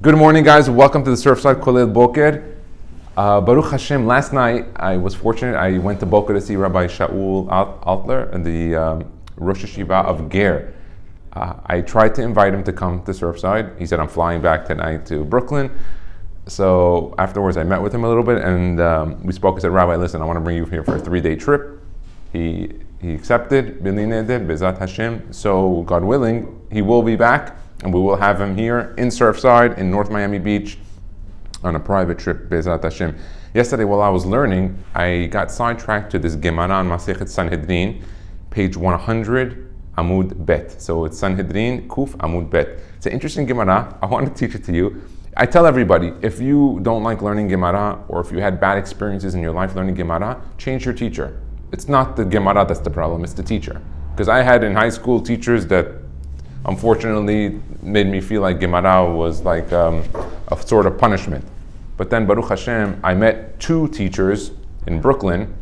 Good morning, guys. Welcome to the Surfside Kollel Boker. Baruch Hashem, last night I was fortunate. I went to Boker to see Rabbi Shaul Altler and the Rosh Yeshiva of Ger. I tried to invite him to come to Surfside. He said, I'm flying back tonight to Brooklyn. So afterwards I met with him a little bit and we spoke. I said, Rabbi, listen, I want to bring you here for a 3-day trip. He accepted, Bezat Hashem. So God willing, he will be back. And we will have him here in Surfside, in North Miami Beach, on a private trip, Bezat Hashem. Yesterday, while I was learning, I got sidetracked to this Gemara on Masechet Sanhedrin, page 100, Amud Bet. So it's Sanhedrin, Kuf, Amud Bet. It's an interesting Gemara. I want to teach it to you. I tell everybody, if you don't like learning Gemara, or if you had bad experiences in your life learning Gemara, change your teacher. It's not the Gemara that's the problem, it's the teacher. Because I had in high school teachers that unfortunately made me feel like Gemara was like a sort of punishment. But then Baruch Hashem, I met 2 teachers in Brooklyn.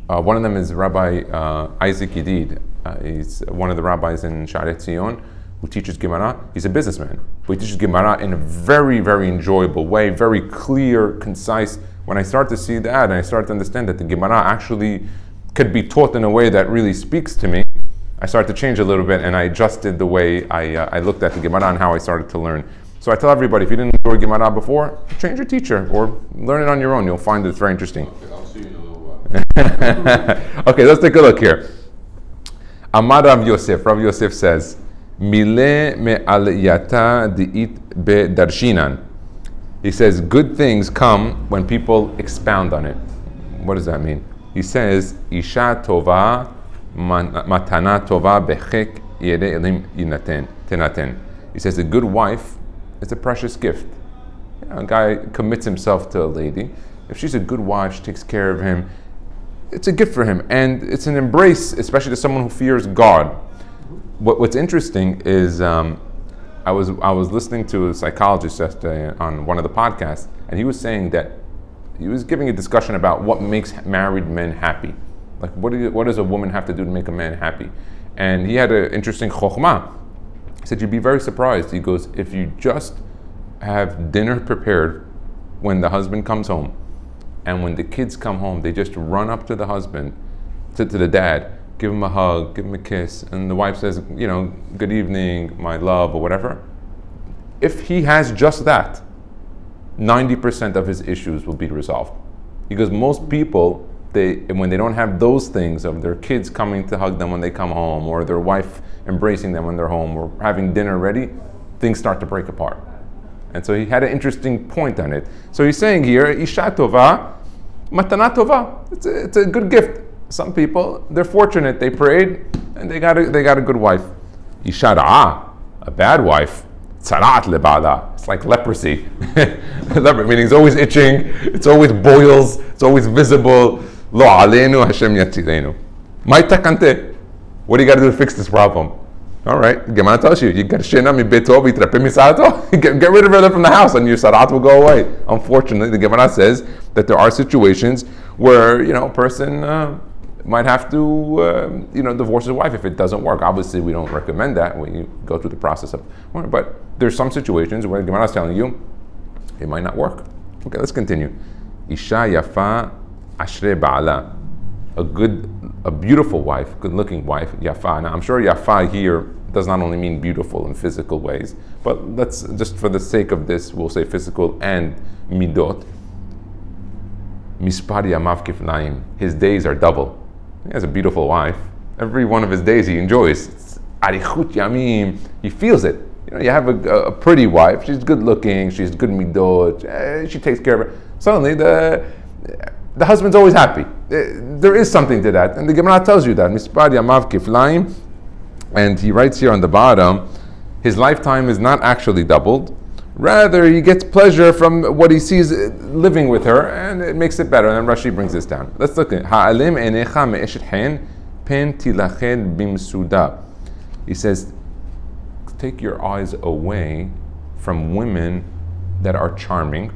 One of them is Rabbi Isaac Yedid. He's one of the rabbis in Sha'arei Tzion who teaches Gemara. He's a businessman, but he teaches Gemara in a very, very enjoyable way, very clear, concise. When I start to see that and I start to understand that the Gemara actually could be taught in a way that really speaks to me, I started to change a little bit and I adjusted the way I looked at the Gemara and how I started to learn. So I tell everybody, if you didn't enjoy Gemara before, change your teacher or learn it on your own. You'll find it's very interesting. Okay, I'll see you in a little while. Okay, let's take a look here. Amar Rav Yosef says, Mile me aliyata di'it be darshinan. He says, good things come when people expound on it. What does that mean? He says, Isha tova matana tova bechek yere elim tenaten. He says a good wife is a precious gift. A guy commits himself to a lady. If she's a good wife, she takes care of him. It's a gift for him, and it's an embrace, especially to someone who fears God. What's interesting is I was listening to a psychologist yesterday on one of the podcasts, and he was saying that he was giving a discussion about what makes married men happy. Like, what does a woman have to do to make a man happy? And he had an interesting chokhmah. He said, you'd be very surprised. He goes, if you just have dinner prepared when the husband comes home, and when the kids come home, they just run up to the husband, to the dad, give him a hug, give him a kiss, and the wife says, good evening, my love, or whatever. If he has just that, 90% of his issues will be resolved. Because most people, when they don't have those things of their kids coming to hug them when they come home, or their wife embracing them when they're home, or having dinner ready, things start to break apart. And so he had an interesting point on it. So he's saying here, Isha tova, matana tova. It's a good gift. Some people, they're fortunate, they prayed, and they got a good wife. Isha ra'a, a bad wife, tzarat lebala. It's like leprosy. Leprosy, meaning it's always itching, it's always boils, it's always visible. Lo aleinu Hashem yatzilenu. Mai takante. What do you got to do to fix this problem? All right, Gemara tells you got to shena mi beto v'yitrape misato. Get rid of her from the house, and your sarat will go away. Unfortunately, the Gemara says that there are situations where a person might have to divorce his wife if it doesn't work. Obviously, we don't recommend that when you go through the process of. But there's some situations where the Gemara is telling you it might not work. Okay, let's continue. Isha yafa ashre ba'ala. A beautiful wife, good-looking wife, yafa. Now, I'm sure yafa here does not only mean beautiful in physical ways, but let's just for the sake of this, we'll say physical and midot. Mispar yamav kiflaim. His days are double. He has a beautiful wife. Every one of his days he enjoys. It's arichut yamim. He feels it. You have a pretty wife. She's good-looking. She's good midot. She takes care of her. Suddenly, the husband's always happy. There is something to that. And the Gemara tells you that. Mispar yamav kiflaim. And he writes here on the bottom, his lifetime is not actually doubled. Rather, he gets pleasure from what he sees living with her, and it makes it better. And then Rashi brings this down. Let's look at Ha'alim enecha me'eshet hen pen tilached bimsuda. He says, take your eyes away from women that are charming,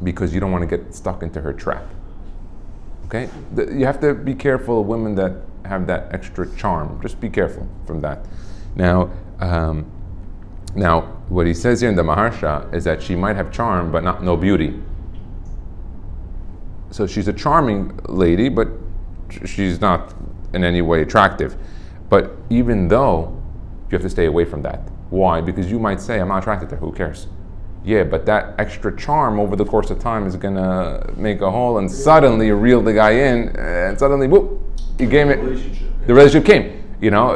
because you don't want to get stuck into her trap. Okay? You have to be careful of women that have that extra charm. Just be careful from that. Now, what he says here in the Maharsha is that she might have charm, but no beauty. So she's a charming lady, but she's not in any way attractive. But even though, you have to stay away from that. Why? Because you might say, I'm not attracted to her, who cares? Yeah, but that extra charm over the course of time is gonna make a hole, and suddenly you reel the guy in, and suddenly, whoop, you gave it. The relationship came. You know,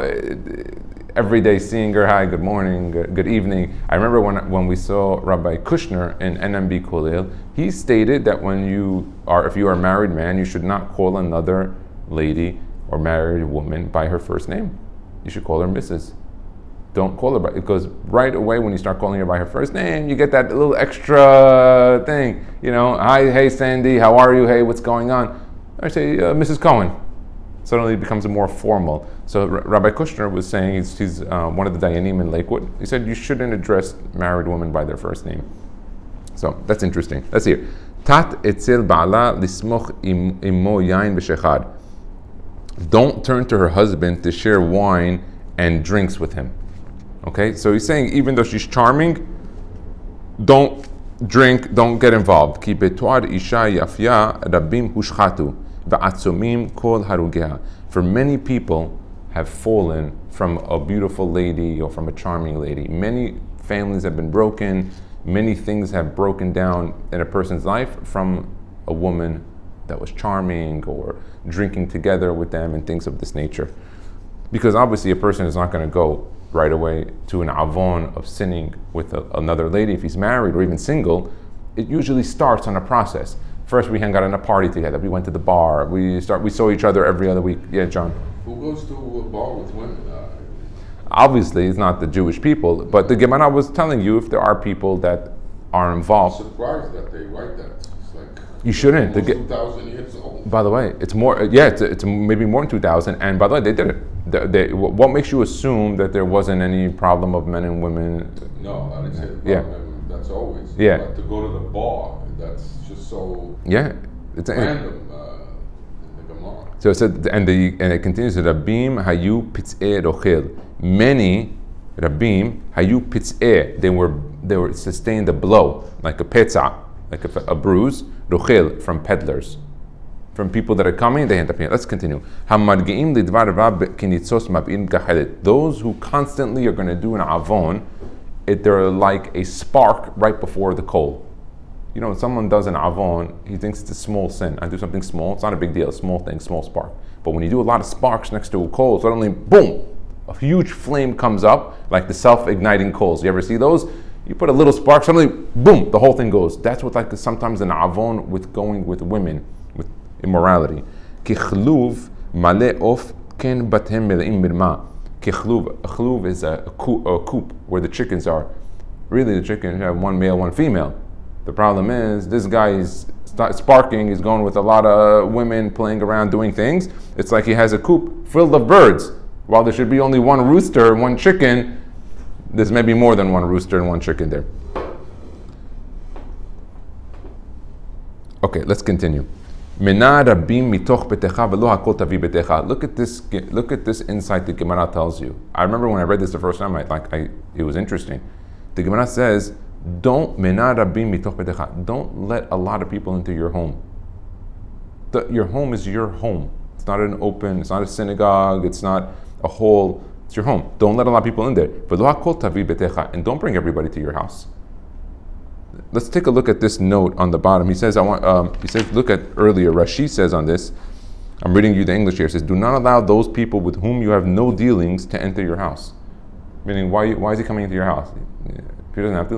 every day seeing her, hi, good morning, good evening. I remember when we saw Rabbi Kushner in NMB Kollel, he stated that if you are a married man, you should not call another lady or married woman by her first name. You should call her Mrs. Don't call her by, because right away when you start calling her by her first name, you get that little extra thing. You know, hi, hey Sandy, how are you? Hey, what's going on? I say, Mrs. Cohen. Suddenly it becomes more formal. So Rabbi Kushner was saying, he's one of the Dayanim in Lakewood. He said you shouldn't address married women by their first name. So that's interesting. Let's hear. Tat etzel ba'ala lismoch imo yain b'shechad. Don't turn to her husband to share wine and drinks with him. Okay, so he's saying even though she's charming, don't drink, don't get involved. Ki betuar isha yafya rabim hushchatu va'atzomim kol harugea. For many people have fallen from a beautiful lady or from a charming lady. Many families have been broken. Many things have broken down in a person's life from a woman that was charming or drinking together with them and things of this nature. Because obviously a person is not going to go right away to an avon of sinning with another lady. If he's married or even single, it usually starts on a process. First we hang out in a party together, we went to the bar, we saw each other every other week. Yeah, John? Who goes to a bar with women? Obviously it's not the Jewish people, but the Gemara was telling you if there are people that are involved. I'm surprised that they write that. It's like you shouldn't. 2,000 years old. By the way, it's more. Yeah, it's maybe more than 2,000. And by the way, they did it. What makes you assume that there wasn't any problem of men and women? No, I didn't say the yeah. problem. That's always. Yeah. But to go to the bar, that's just so. Yeah, it's random. In the Gemara. So it said, and it continues. Rabim hayu pitzeh rochel. Many Rabim hayu pitzeh. They were sustained a blow, like a petza, like a bruise, rochel, from peddlers. From people that are coming, they end up here. Let's continue. Those who constantly are going to do an avon, they're like a spark right before the coal. You know, when someone does an avon, he thinks it's a small sin. I do something small, it's not a big deal, a small thing, small spark. But when you do a lot of sparks next to a coal, suddenly, boom, a huge flame comes up, like the self-igniting coals. You ever see those? You put a little spark, suddenly, boom, the whole thing goes. That's what like sometimes an avon with going with women, with immorality. Kichluv male of ken batem meleim mirma. Kichluv, a chluv is a coop where the chickens are. Really, the chickens have one male, one female. The problem is this guy is sparking. He's going with a lot of women, playing around, doing things. It's like he has a coop filled of birds. While there should be only one rooster, one chicken, there's maybe more than one rooster and one chicken there. Okay, let's continue. Look at this insight the Gemara tells you. I remember when I read this the first time, it was interesting. The Gemara says, don't let a lot of people into your home. Your home is your home. It's not an open, it's not a synagogue, it's not a hall, it's your home. Don't let a lot of people in there. And don't bring everybody to your house. Let's take a look at this note on the bottom. He says, look at earlier, Rashi says on this, I'm reading you the English here, it says, do not allow those people with whom you have no dealings to enter your house. Meaning, why is he coming into your house? He doesn't have to.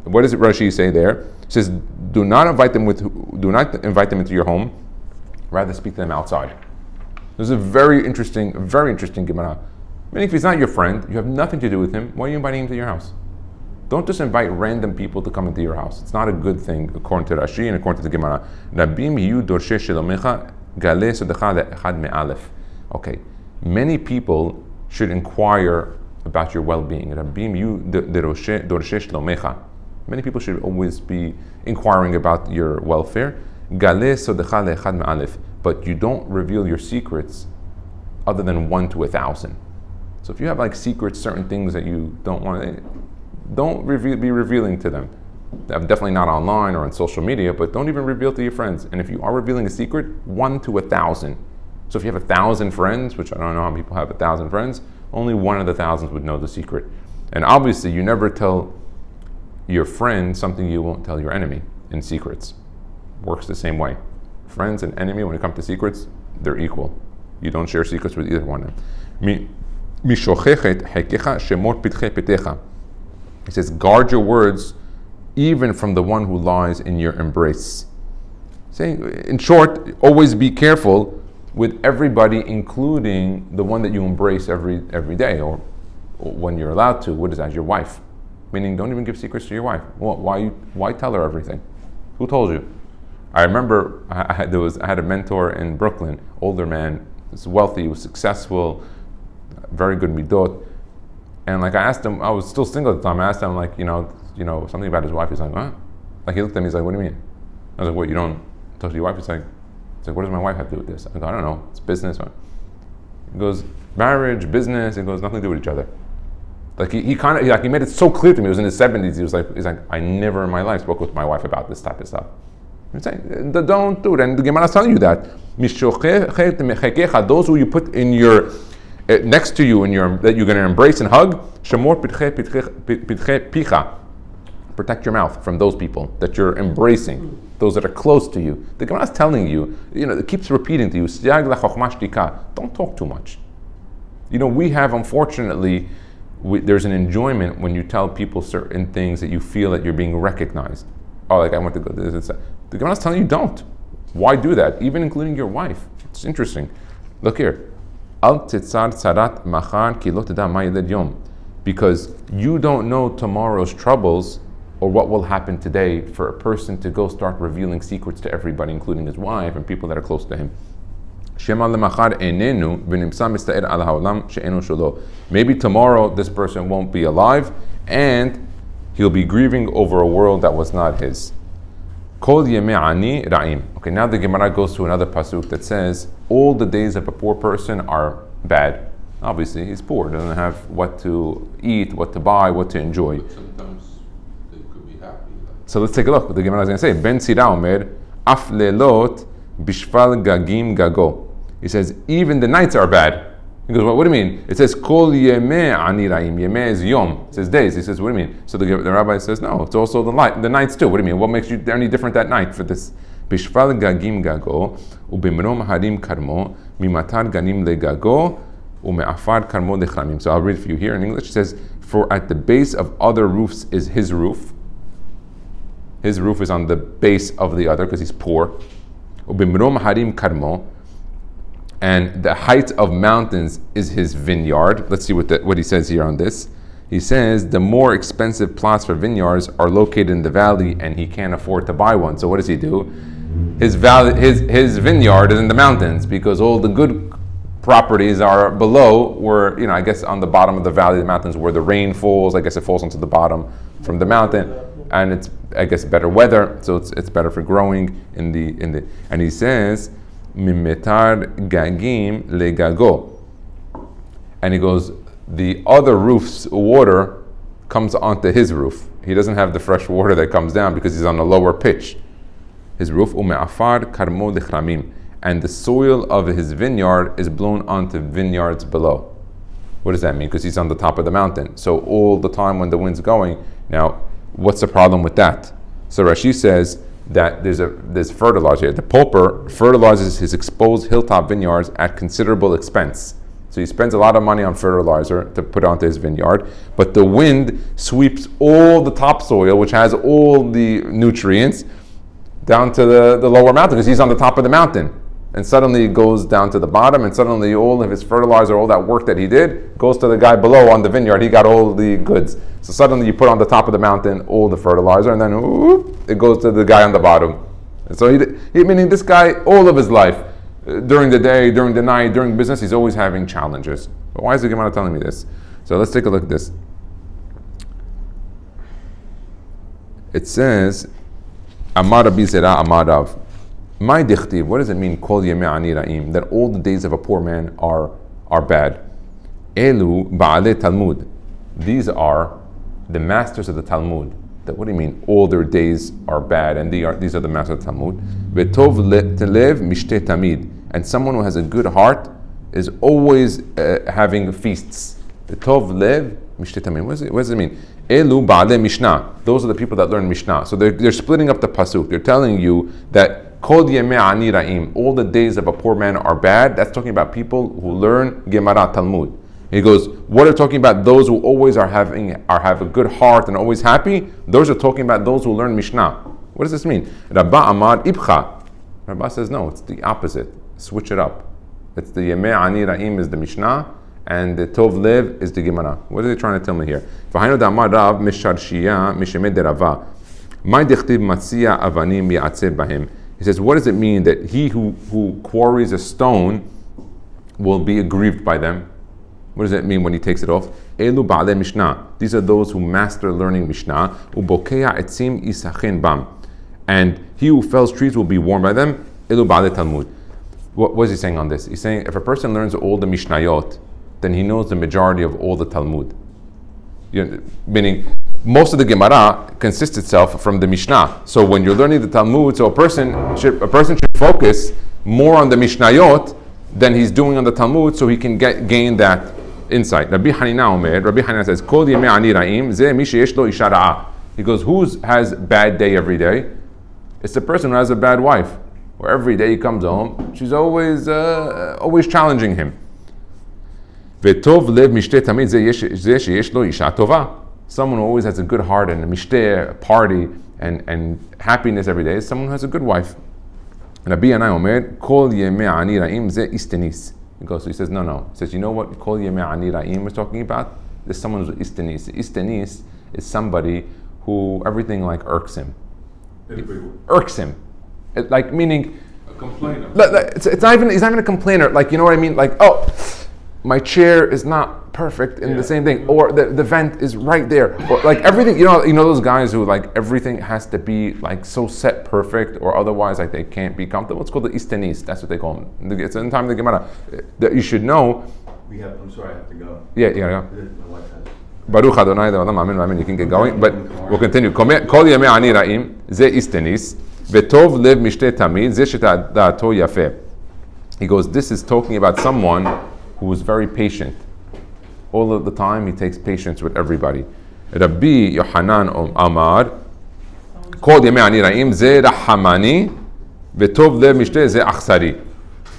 What does Rashi say there? It says, do not invite them into your home, rather speak to them outside. This is a very interesting Gemara. Meaning, if he's not your friend, you have nothing to do with him, why are you inviting him to your house? Don't just invite random people to come into your house. It's not a good thing, according to Rashi and according to the Gemara. Okay, many people should inquire about your well-being. Many people should always be inquiring about your welfare. But you don't reveal your secrets other than 1 to 1,000. So if you have like secrets, certain things that you don't want, don't be revealing to them. Definitely not online or on social media, but don't even reveal to your friends. And if you are revealing a secret, 1 to 1,000. So if you have 1,000 friends, which I don't know how many people have 1,000 friends, only one of the thousands would know the secret. And obviously, you never tell your friend something you won't tell your enemy in secrets. Works the same way. Friends and enemy, when it comes to secrets, they're equal. You don't share secrets with either one of them. He says, guard your words even from the one who lies in your embrace. Saying, in short, always be careful with everybody, including the one that you embrace every day, or when you're allowed to. What is that? Your wife. Meaning, don't even give secrets to your wife. Well, why tell her everything? Who told you? I remember I had a mentor in Brooklyn, older man, was wealthy, he was successful, very good midot. And like I asked him, I was still single at the time. I asked him, like, you know, something about his wife. He's like, huh? Like, he looked at me. He's like, what do you mean? I was like, what? You don't talk to your wife? He's like, what does my wife have to do with this? I go, I don't know. It's business. He goes, marriage, business. He goes, nothing to do with each other. Like he made it so clear to me. He was in his 70s. He's like, I never in my life spoke with my wife about this type of stuff. I'm saying, don't do it. And the Gemara is telling you that. Those who you put in your next to you that you're going to embrace and hug, protect your mouth from those people that you're embracing, those that are close to you. The Gemara is telling you, it keeps repeating to you, don't talk too much. We have, unfortunately, there's an enjoyment when you tell people certain things that you feel that you're being recognized. Oh, like I want to go this. The Gemara is telling you, don't. Why do that? Even including your wife. It's interesting. Look here. Because you don't know tomorrow's troubles or what will happen today for a person to go start revealing secrets to everybody, including his wife and people that are close to him. Maybe tomorrow this person won't be alive and he'll be grieving over a world that was not his. Okay, now the Gemara goes to another pasuk that says all the days of a poor person are bad. Obviously, he's poor, doesn't have what to eat, what to buy, what to enjoy. But sometimes they could be happy. So let's take a look what the Gemara is going to say. Ben Sira Omer, Af lelot bishval gagim gago. He says, even the nights are bad. He goes, what do you mean? It says, Kol yemeh ani ra'im. Yemeh is yom. It says days. He says, what do you mean? So the rabbi says, no, it's also the nights too. What do you mean? What makes you any different that night for this? Bishval gagim gago, ubimrom harim karmo, mimatar ganim legago, ume'afar karmo lechramim. So I'll read for you here in English. It says, for at the base of other roofs is his roof. His roof is on the base of the other because he's poor. Ubimrom harim karmo. And the height of mountains is his vineyard. Let's see what he says here on this. He says the more expensive plots for vineyards are located in the valley, and he can't afford to buy one. So what does he do? His vineyard is in the mountains because all the good properties are below, where I guess on the bottom of the valley, the mountains where the rain falls. I guess it falls onto the bottom from the mountain, and it's better weather, so it's better for growing in the. And he says, Mimetar gagim legago. And he goes, the other roof's water comes onto his roof. He doesn't have the fresh water that comes down because he's on a lower pitch. His roof, ume'afar karmo lechramim. And the soil of his vineyard is blown onto vineyards below. What does that mean? Because he's on the top of the mountain. So all the time when the wind's going, now what's the problem with that? So Rashi says that there's fertilizer. The pulper fertilizes his exposed hilltop vineyards at considerable expense. So he spends a lot of money on fertilizer to put onto his vineyard, but the wind sweeps all the topsoil, which has all the nutrients, down to the lower mountain, because he's on the top of the mountain. And suddenly it goes down to the bottom, and suddenly all of his fertilizer, all that work that he did, goes to the guy below on the vineyard. He got all the goods. So suddenly you put on the top of the mountain all the fertilizer, and then it goes to the guy on the bottom. And so meaning this guy, all of his life, during the day, during the night, during business, he's always having challenges. But why is the Gemara telling me this? So let's take a look at this. It says, Amar Rabbi Zera Amar Rav. My dichtiv, what does it mean, kol yemei ani ra'im, that all the days of a poor man are bad? Elu ba'ale Talmud. These are the masters of the Talmud. What do you mean? All their days are bad, and these are the masters of the Talmud. V'tov lev mishteh tamid. And someone who has a good heart is always having feasts. V'tov lev mishteh tamid. What does it mean? Elu ba'alei mishnah. Those are the people that learn Mishnah. So they're splitting up the pasuk. They're telling you that kol yemei ani ra'im. All the days of a poor man are bad. That's talking about people who learn Gemara Talmud. He goes, what are talking about? Those who always have a good heart and always happy. Those are talking about those who learn Mishnah. What does this mean? Rabba Amar Ibcha. Rabba says no, it's the opposite. Switch it up. It's the Yemei Ani Ra'im is the Mishnah, and the Tov Lev is the Gemara. What are they trying to tell me here? V'hainu da'amar Rav misharshiyah mishemed derava. Mai dechtiv matzia avanim ya'atzer bahem. He says, what does it mean that he who quarries a stone will be aggrieved by them? What does that mean when he takes it off? Elu ba'alei Mishnah. These are those who master learning Mishnah. Ubokeya etzim isachin bam. And he who fells trees will be warned by them. Elu ba'alei Talmud. What is he saying on this? He's saying if a person learns all the Mishnayot, then he knows the majority of all the Talmud. Meaning, most of the Gemara consists itself from the Mishnah. So when you're learning the Talmud, so a person should focus more on the Mishnayot than he's doing on the Talmud, so he can gain that insight. Rabbi Hanina says, Kol yemei ani ra'im, ze mi sheyesh lo isha ra'ah. He goes, who has bad day every day? It's the person who has a bad wife. Where every day he comes home, she's always challenging him. V'tov lev mishteh tamid ze sheyesh lo isha tova. Someone who always has a good heart and a mishteh, a party, and happiness every day is someone who has a good wife. Rabbi Yanai Omer, Kol yemei ani ra'im ze istenis. So he says, no. He says, you know what Kol yemei ani ra'im we're talking about? There's someone who's istenis. Istenis is somebody who everything like irks him. Irks him. Meaning a complainer. It's not even, he's not even a complainer. Like, you know what I mean? Like, oh, my chair is not perfect in the same thing, or the vent is right there, or like everything. You know those guys who like everything has to be like so set perfect, or otherwise like they can't be comfortable. It's called the istenis. That's what they call them. It's in time of the Gemara that you should know. I'm sorry, I have to go. Yeah, you gotta go. My wife has. Baruch Adonai Le'olam Amen. You can get going, but we'll continue. Kol yemei ani ra'im ze istenis v'tov lev mishteh tamid ze sheda'ato yafeh. He goes, this is talking about someone who is very patient. All of the time, he takes patience with everybody. Rabbi Yohanan Amar, Kol yemei ani ra'im ze rahamani v'tov lev mishteh ze achsari.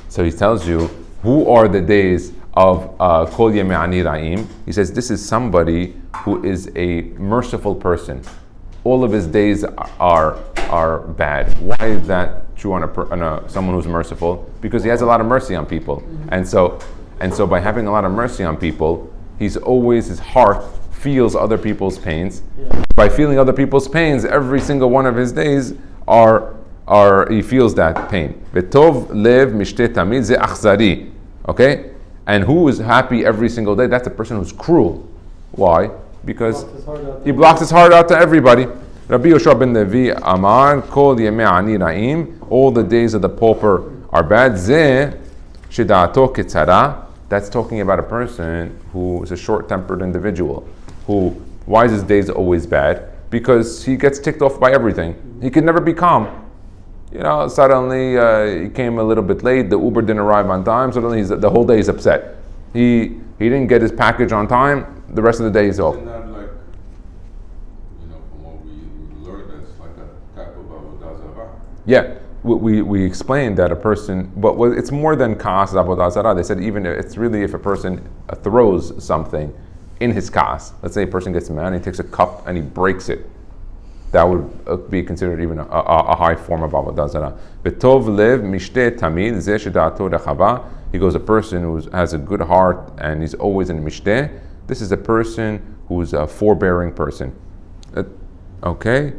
So he tells you, who are the days of Kol yemei ani ra'im? He says, this is somebody who is a merciful person. All of his days are bad. Why is that true on someone who's merciful? Because he has a lot of mercy on people. And so by having a lot of mercy on people, his heart feels other people's pains. Yeah. By feeling other people's pains, every single one of his days he feels that pain. V'tov lev mishteh tamid ze achzari. Okay? And who is happy every single day? That's a person who's cruel. Why? Because he blocks his heart out to everybody. Rabbi Yoshua ben Levi Amar, Kol yemei ani ra'im, all the days of the pauper are bad. Ze sheda'ato ketzara. That's talking about a person who is a short-tempered individual. Why is his days always bad? Because he gets ticked off by everything. He can never be calm. Suddenly he came a little bit late, the Uber didn't arrive on time, suddenly the whole day he's upset. He didn't get his package on time, the rest of the day is off. Isn't that like, from what we learned, that's like a type of avodah zarah? Yeah. We explained that a person, but it's more than kaas avodah zarah. They said even it's really if a person throws something in his kaas. Let's say a person gets mad and he takes a cup and he breaks it. That would be considered even a high form of avodah zarah. V'tov lev mishteh tamid ze sheda'ato rechava. He goes, a person who has a good heart and he's always in mishteh. This is a person who's a forbearing person. Okay.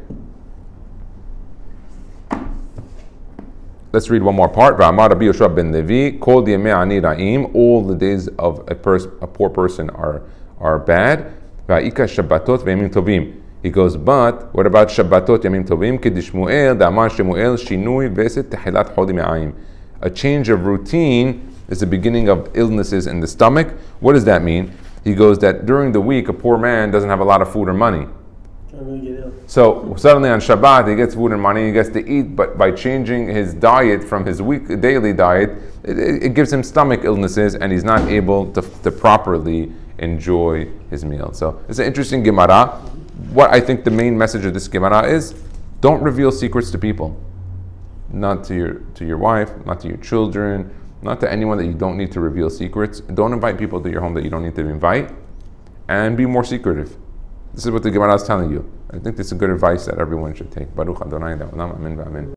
Let's read one more part. V'amar Rabbi Yoshua ben Levi, Kol yemei ani ra'im, all the days of a poor person are bad. V'ha'ika shabbatot v'yamim tovim. He goes, but what about shabbatot yamim tovim? Kedishmuel da'amar shemuel shinui v'eset tehilat holi me'ayim. A change of routine is the beginning of illnesses in the stomach. What does that mean? he goes that during the week, a poor man doesn't have a lot of food or money. Can't really get ill. So suddenly on Shabbat, he gets food and money, he gets to eat, but by changing his diet from his daily diet, it gives him stomach illnesses, and he's not able to properly enjoy his meal. So it's an interesting Gemara. What I think the main message of this Gemara is, don't reveal secrets to people. Not to your wife, not to your children, not to anyone that you don't need to reveal secrets. Don't invite people to your home that you don't need to invite, and be more secretive. This is what the Gemara is telling you. I think this is good advice that everyone should take. Baruch Adonai Le'olam, Amen v'Amen.